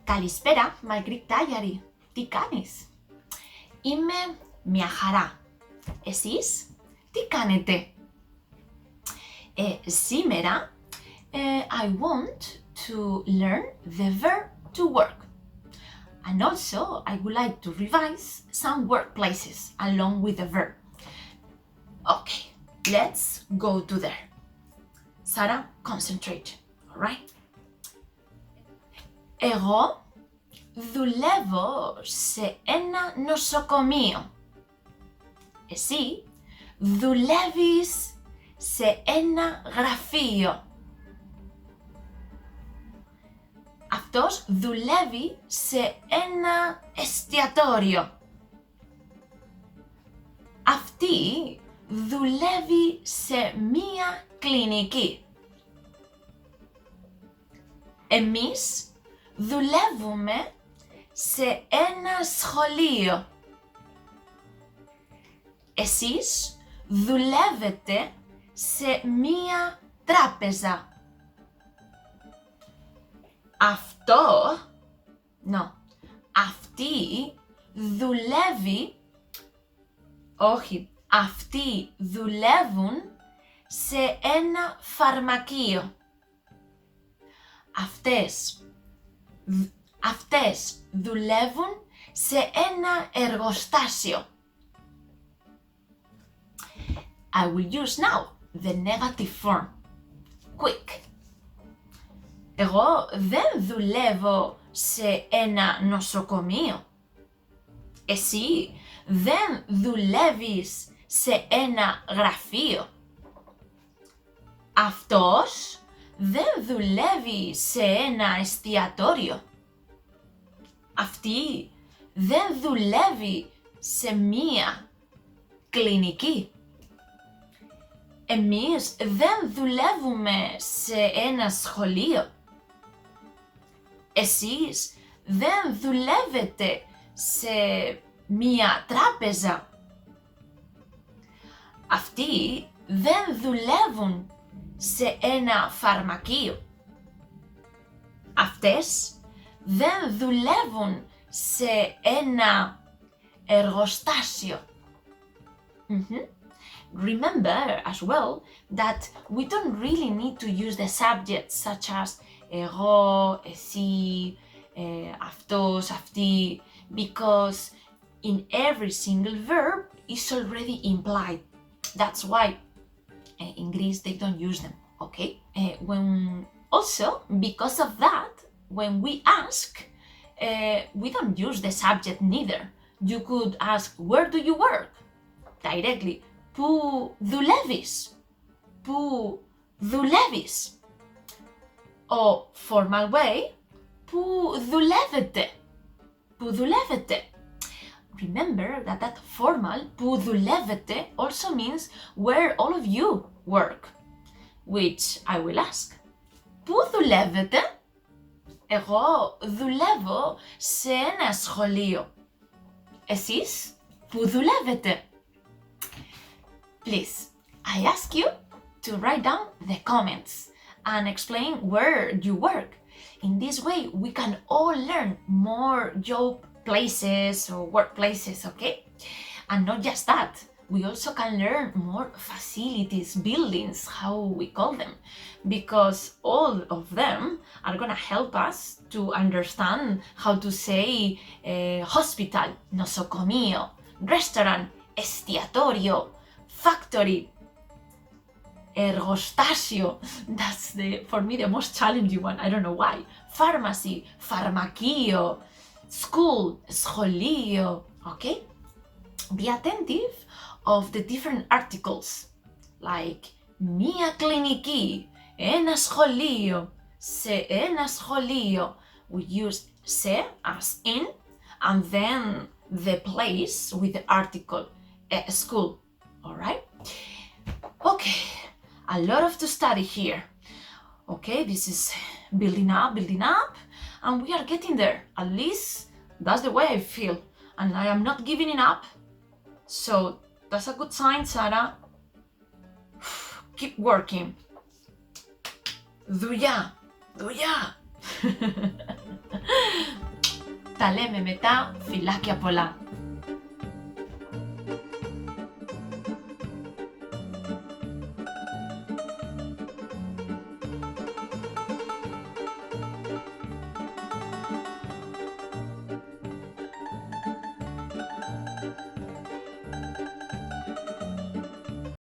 Καλησπέρα, my Greek diary. Τι κάνεις? Είμαι μια χαρά. Εσείς, τι κάνετε? Σήμερα, I want to learn the verb to work. And also, I would like to revise some workplaces along with the verb. Okay, let's go to there. Sarah, concentrate, alright? Εγώ δουλεύω σε ένα νοσοκομείο. Εσύ δουλεύεις σε ένα γραφείο. Αυτός δουλεύει σε ένα εστιατόριο. Αυτή δουλεύει σε μία κλινική. Εμείς δουλεύουμε σε ένα σχολείο. Εσείς δουλεύετε σε μία τράπεζα. Αυτοί δουλεύουν σε ένα φαρμακείο. Αυτές δουλεύουν σε ένα εργοστάσιο. I will use now the negative form. Quick. Εγώ δεν δουλεύω σε ένα νοσοκομείο. Εσύ δεν δουλεύεις σε ένα γραφείο. Αυτός δεν δουλεύει σε ένα εστιατόριο. Αυτή δεν δουλεύει σε μία κλινική. Εμείς δεν δουλεύουμε σε ένα σχολείο. Εσείς δεν δουλεύετε σε μία τράπεζα. Αυτοί δεν δουλεύουν σε ένα φαρμακείο. Αυτές δεν δουλεύουν σε ένα εργοστάσιο. Remember as well that we don't really need to use the subjects such as εγώ, εσύ, αυτός, αυτή, because in every single verb is already implied. That's why in Greece they don't use them, okay? Also, because of that, when we ask, we don't use the subject neither. You could ask, where do you work? Directly. Πού δουλεύεις? Πού δουλεύεις? Ο formal way, πού δουλεύετε? Πού δουλεύετε? Remember that formal, που δουλεύετε, also means where all of you work, which I will ask. Πού δουλεύετε? Εγώ δουλεύω σε ένα σχολείο. Εσείς πού δουλεύετε? Please, I ask you to write down the comments and explain where you work. In this way, we can all learn more job places or workplaces, okay? And not just that, we also can learn more facilities, buildings, how we call them, because all of them are gonna help us to understand how to say hospital, nosocomio, restaurant, eστιατόριο, factory, εργοστάσιο. That's for me the most challenging one. I don't know why. Pharmacy, φαρμακείο, school, σχολείο. Okay? Be attentive of the different articles. Like μία κλινική, ένα σχολείο, σε ένα σχολείο. We use σε as in and then the place with the article school. Alright? Okay, a lot of to study here. Okay, this is building up, and we are getting there. At least that's the way I feel, and I am not giving it up. So that's a good sign, Sarah. Keep working. Γεια. Τα λέμε μετά, φιλάκια πολλά!